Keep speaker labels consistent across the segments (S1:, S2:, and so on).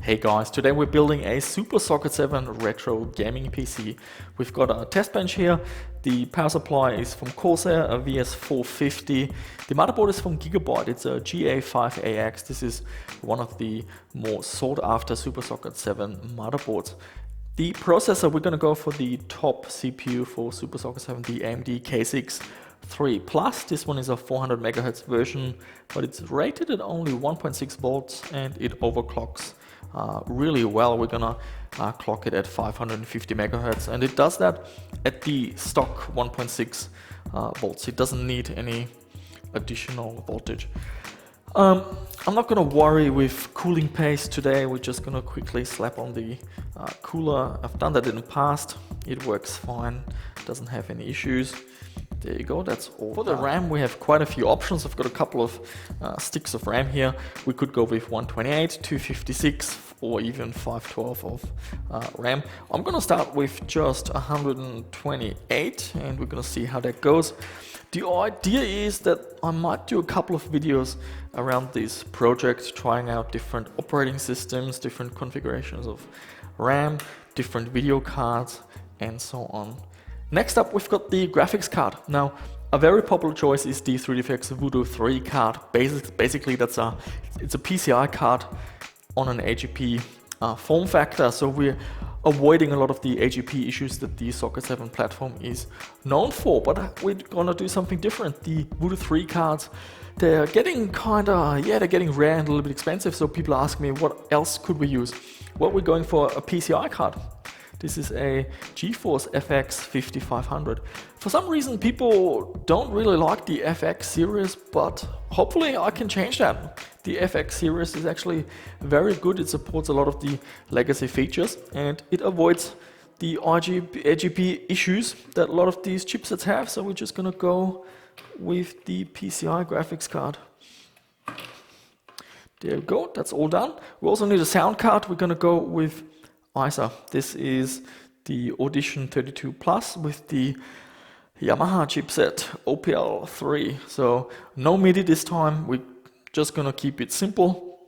S1: Hey guys, today we're building a Super Socket 7 retro gaming PC. We've got a test bench here. The power supply is from Corsair, a VS450. The motherboard is from Gigabyte. It's a GA5AX. This is one of the more sought after Super Socket 7 motherboards. The processor, we're going to go for the top CPU for Super Socket 7, the AMD K6-III Plus. This one is a 400 MHz version, but it's rated at only 1.6 volts and it overclocks really well. We're gonna clock it at 550 megahertz, and it does that at the stock 1.6 volts. It doesn't need any additional voltage. I'm not gonna worry with cooling paste today. We're just gonna quickly slap on the cooler. I've done that in the past. It works fine, doesn't have any issues. There you go, that's all. For the RAM, we have quite a few options. I've got a couple of sticks of RAM here. We could go with 128, 256, or even 512 of RAM. I'm gonna start with just 128, and we're gonna see how that goes. The idea is that I might do a couple of videos around this project, trying out different operating systems, different configurations of RAM, different video cards, and so on. Next up, we've got the graphics card. Now, a very popular choice is the 3DFX Voodoo 3 card. Basically, it's a PCI card on an AGP form factor. So we're avoiding a lot of the AGP issues that the Socket 7 platform is known for. But we're gonna do something different. The Voodoo 3 cards, they're getting they're getting rare and a little bit expensive. So people ask me, what else could we use? Well, we're going for a PCI card. This is a GeForce FX 5500. For some reason, people don't really like the FX series, but hopefully I can change that. The FX series is actually very good. It supports a lot of the legacy features and it avoids the AGP issues that a lot of these chipsets have. So we're just gonna go with the PCI graphics card. There we go, that's all done. We also need a sound card. We're gonna go with ISA. This is the Audition 32 Plus with the Yamaha chipset OPL3. So no MIDI this time. We're just gonna keep it simple.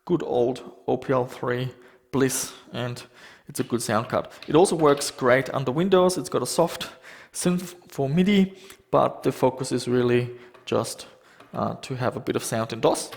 S1: Good old OPL3 bliss, and it's a good sound card. It also works great under Windows. It's got a soft synth for MIDI, but the focus is really just to have a bit of sound in DOS,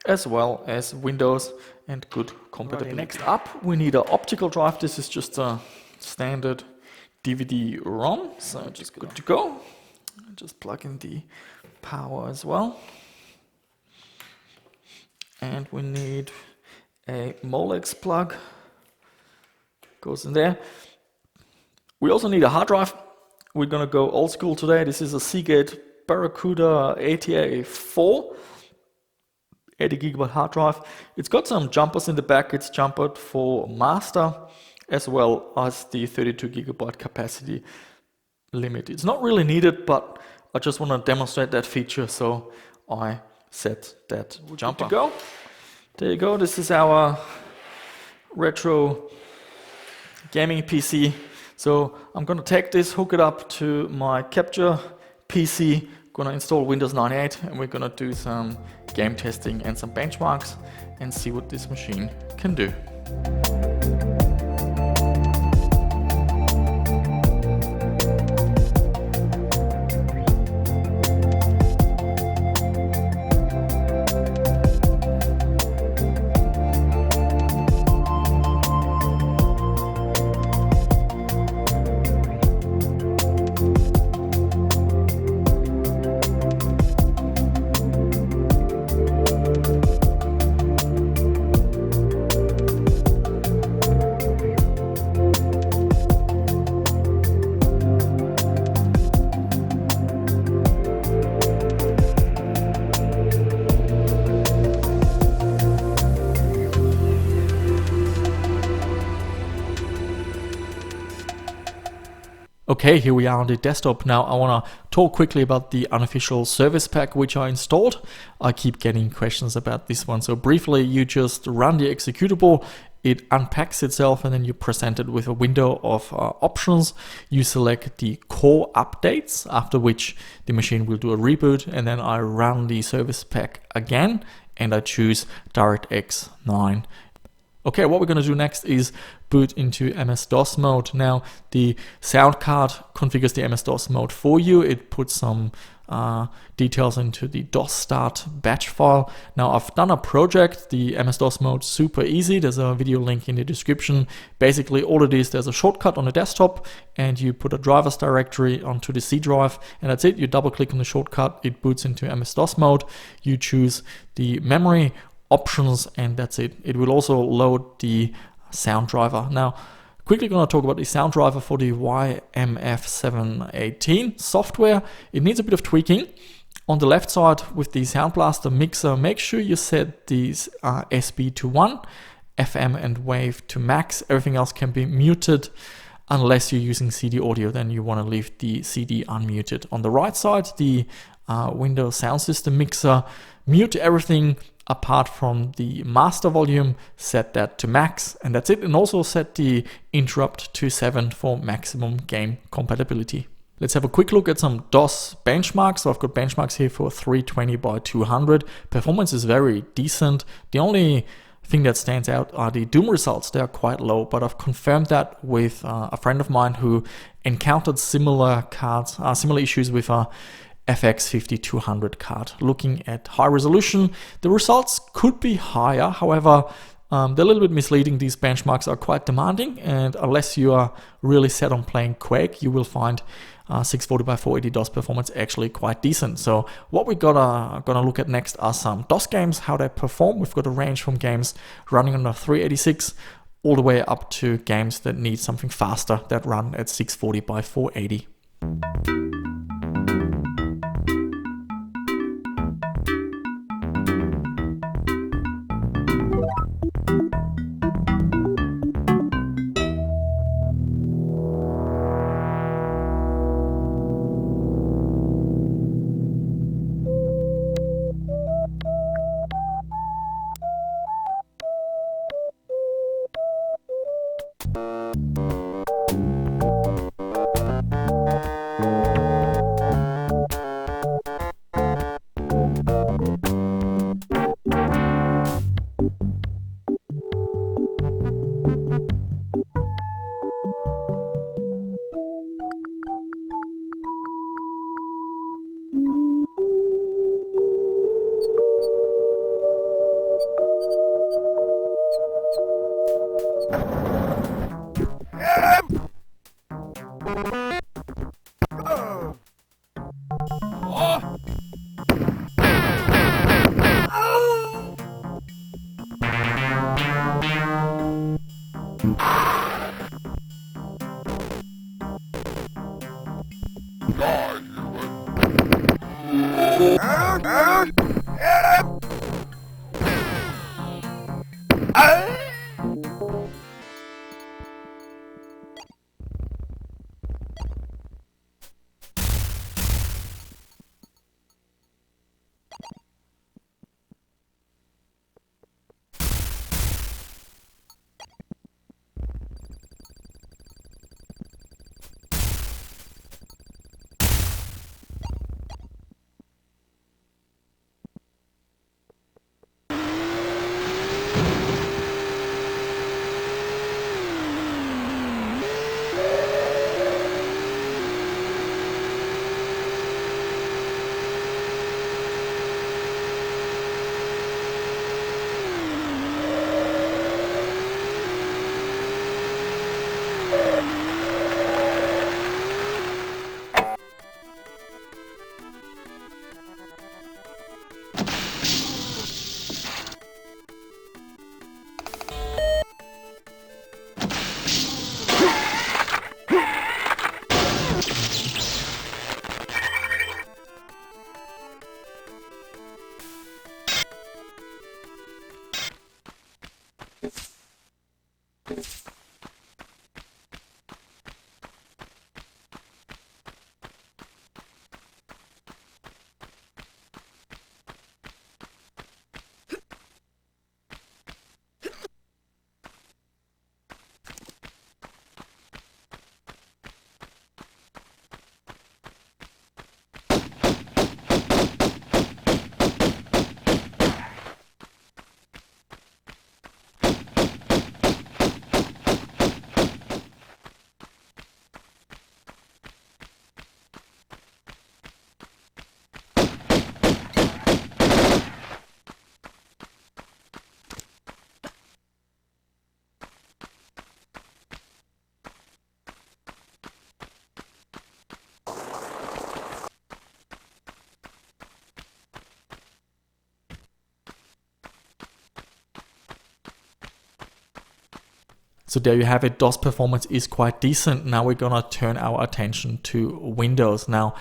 S1: as well as Windows and good compatibility. Next up, we need an optical drive. This is just a standard DVD-ROM, so just good to go. Just plug in the power as well. And we need a Molex plug. Goes in there. We also need a hard drive. We're gonna go old school today. This is a Seagate Barracuda ATA4. 80 GB hard drive. It's got some jumpers in the back. It's jumpered for master as well as the 32 GB capacity limit. It's not really needed, but I just want to demonstrate that feature, so I set that jumper. Go. There you go. This is our retro gaming PC. So I'm going to take this, hook it up to my capture PC. Gonna install Windows 98 and we're gonna do some game testing and some benchmarks and see what this machine can do. Okay, here we are on the desktop. Now I want to talk quickly about the unofficial service pack which I installed. I keep getting questions about this one. So briefly, you just run the executable, it unpacks itself, and then you're presented with a window of options. You select the core updates, after which the machine will do a reboot, and then I run the service pack again and I choose DirectX 9. Okay, what we're going to do next is boot into MS-DOS mode. Now, the sound card configures the MS-DOS mode for you. It puts some details into the DOS start batch file. Now, I've done a project, the MS-DOS mode, super easy. There's a video link in the description. Basically, all it is, there's a shortcut on the desktop, and you put a drivers directory onto the C drive, and that's it. You double click on the shortcut, it boots into MS-DOS mode. You choose the memory options, and that's it. It will also load the sound driver. Now, quickly going to talk about the sound driver for the YMF718 software. It needs a bit of tweaking. On the left side with the Sound Blaster mixer, make sure you set these SB to 1, FM and wave to max. Everything else can be muted unless you're using CD audio, then you want to leave the CD unmuted. On the right side, the Windows Sound System mixer, mute everything apart from the master volume, set that to max, and that's it. And also set the interrupt to 7 for maximum game compatibility. Let's have a quick look at some DOS benchmarks. So I've got benchmarks here for 320 by 200. Performance is very decent. The only thing that stands out are the Doom results. They are quite low, but I've confirmed that with a friend of mine who encountered similar cards, similar issues with a FX 5200 card. Looking at high resolution, the results could be higher. However, they're a little bit misleading. These benchmarks are quite demanding, and unless you are really set on playing Quake, you will find 640 by 480 DOS performance actually quite decent. So what we're gonna look at next are some DOS games, how they perform. We've got a range from games running on a 386 all the way up to games that need something faster that run at 640 by 480. So there you have it. DOS performance is quite decent. Now we're gonna turn our attention to Windows. Now,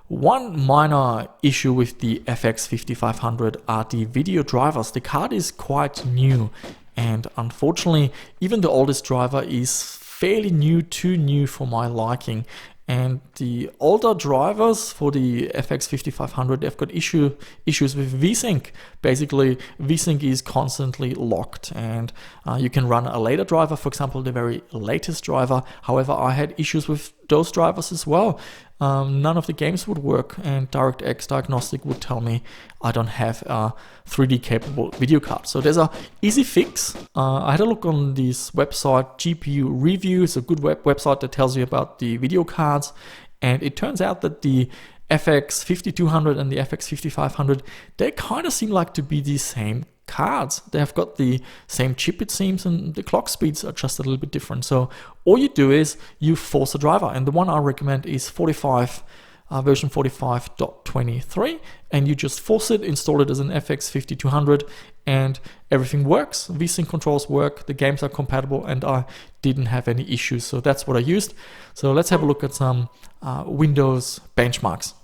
S1: one minor issue with the FX 5500 are the video drivers. The card is quite new, and unfortunately, even the oldest driver is fairly new, too new for my liking. And the older drivers for the FX 5500, they've got issues with VSync. Basically, VSync is constantly locked, and you can run a later driver, for example, the very latest driver. However, I had issues with those drivers as well. None of the games would work, and DirectX Diagnostic would tell me I don't have a 3D capable video card. So there's a easy fix. I had a look on this website, GPU Review. It's a good website that tells you about the video cards, and it turns out that the FX 5200 and the FX 5500, they kind of seem like to be the same cards. They have got the same chip, it seems, and the clock speeds are just a little bit different. So all you do is you force a driver, and the one I recommend is version 45.23, and you just force it, install it as an FX 5200, and everything works. VSync controls work, the games are compatible, and I didn't have any issues. So that's what I used. So let's have a look at some Windows benchmarks.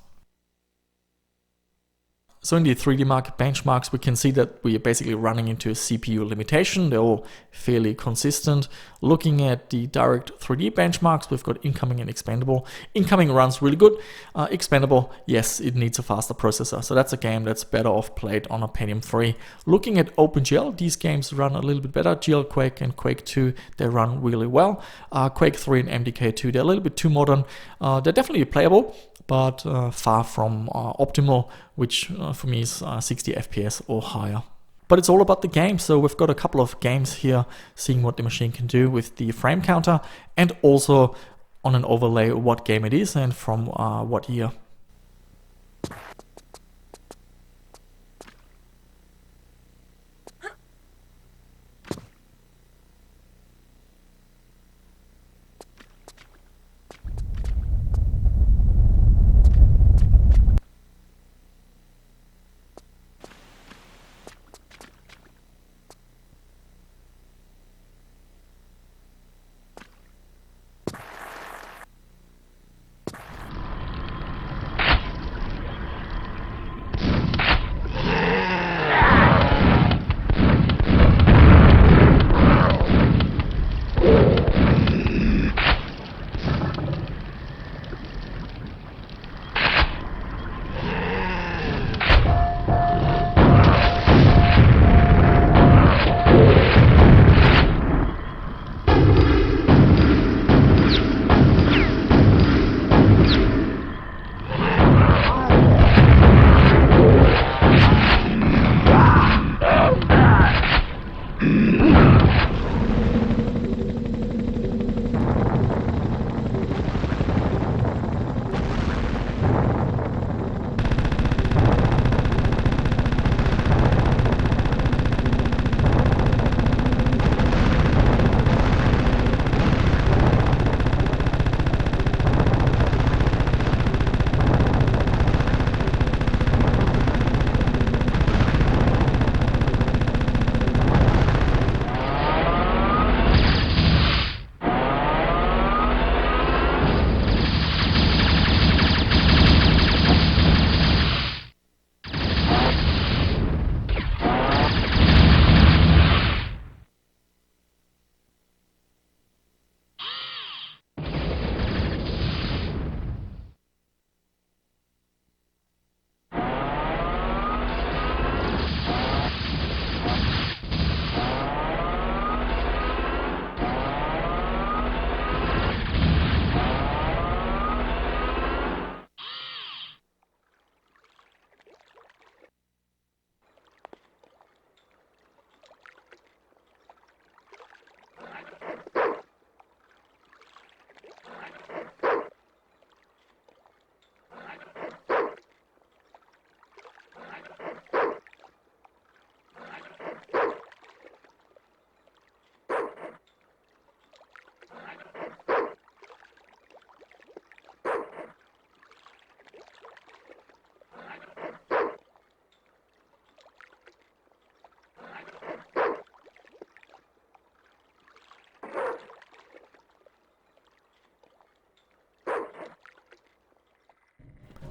S1: So in the 3D Mark benchmarks, we can see that we are basically running into a CPU limitation. They're all fairly consistent. Looking at the direct 3D benchmarks, we've got incoming and expandable. Incoming runs really good. Expandable, yes, it needs a faster processor. So that's a game that's better off played on a Pentium 3. Looking at OpenGL, these games run a little bit better. GLQuake and Quake 2, they run really well. Quake 3 and MDK 2, they're a little bit too modern. They're definitely playable, but far from optimal, which for me is 60 FPS or higher. But it's all about the game, so we've got a couple of games here, seeing what the machine can do with the frame counter, and also on an overlay what game it is and from what year.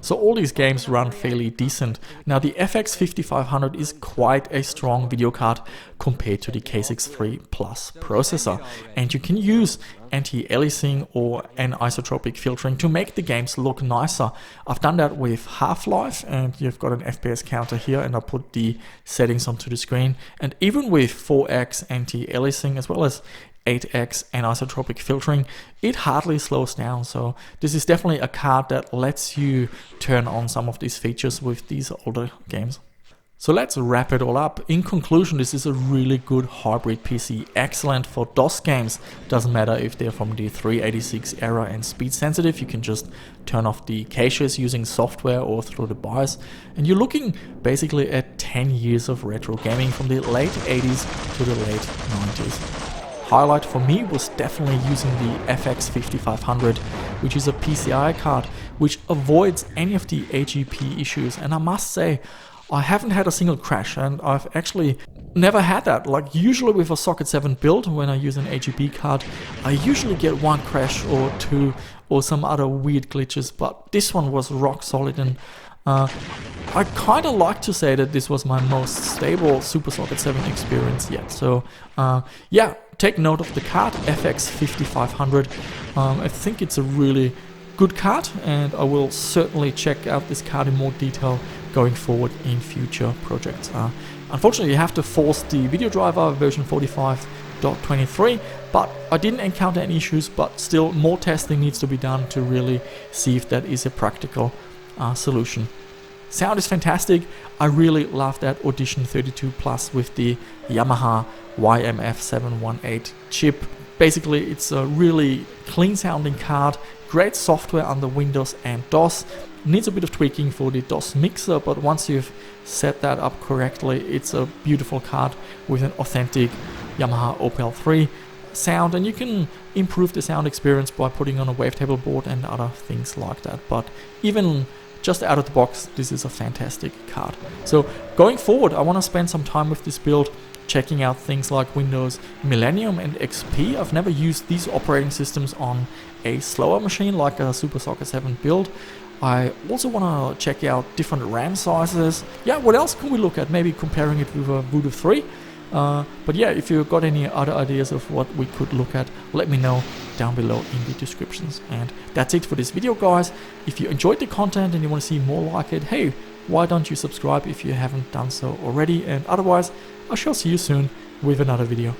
S1: So all these games run fairly decent. Now the FX 5500 is quite a strong video card compared to the K6-III Plus processor, and you can use anti-aliasing or anisotropic filtering to make the games look nicer. I've done that with Half-Life, and you've got an FPS counter here, and I put the settings onto the screen, and even with 4x anti-aliasing as well as 8x anisotropic filtering, it hardly slows down. So this is definitely a card that lets you turn on some of these features with these older games. So let's wrap it all up. In conclusion, this is a really good hybrid PC, excellent for DOS games. Doesn't matter if they're from the 386 era and speed sensitive, you can just turn off the caches using software or through the BIOS. And you're looking basically at 10 years of retro gaming from the late 80s to the late 90s. Highlight for me was definitely using the FX 5500, which is a PCI card, which avoids any of the AGP issues. And I must say, I haven't had a single crash, and I've actually never had that. Like usually with a Socket 7 build, when I use an AGP card, I usually get one crash or two or some other weird glitches, but this one was rock solid, and I kind of like to say that this was my most stable Super Socket 7 experience yet. So yeah, take note of the card, FX 5500. I think it's a really good card, and I will certainly check out this card in more detail going forward in future projects. Unfortunately, you have to force the video driver version 45.23, but I didn't encounter any issues, but still more testing needs to be done to really see if that is a practical solution. Sound is fantastic. I really love that Audition 32 Plus with the Yamaha YMF718 chip. Basically, it's a really clean sounding card, great software under Windows and DOS. Needs a bit of tweaking for the DOS mixer, but once you've set that up correctly, it's a beautiful card with an authentic Yamaha Opel 3 sound, and you can improve the sound experience by putting on a wavetable board and other things like that. But even just out of the box, this is a fantastic card. So going forward, I want to spend some time with this build, checking out things like Windows Millennium and XP. I've never used these operating systems on a slower machine like a Super Socket 7 build. I also want to check out different RAM sizes. Yeah, what else can we look at? Maybe comparing it with a Voodoo 3. But yeah, if you've got any other ideas of what we could look at, let me know down below in the descriptions. And that's it for this video, guys. If you enjoyed the content and you want to see more like it, hey, why don't you subscribe if you haven't done so already? And otherwise, I shall see you soon with another video.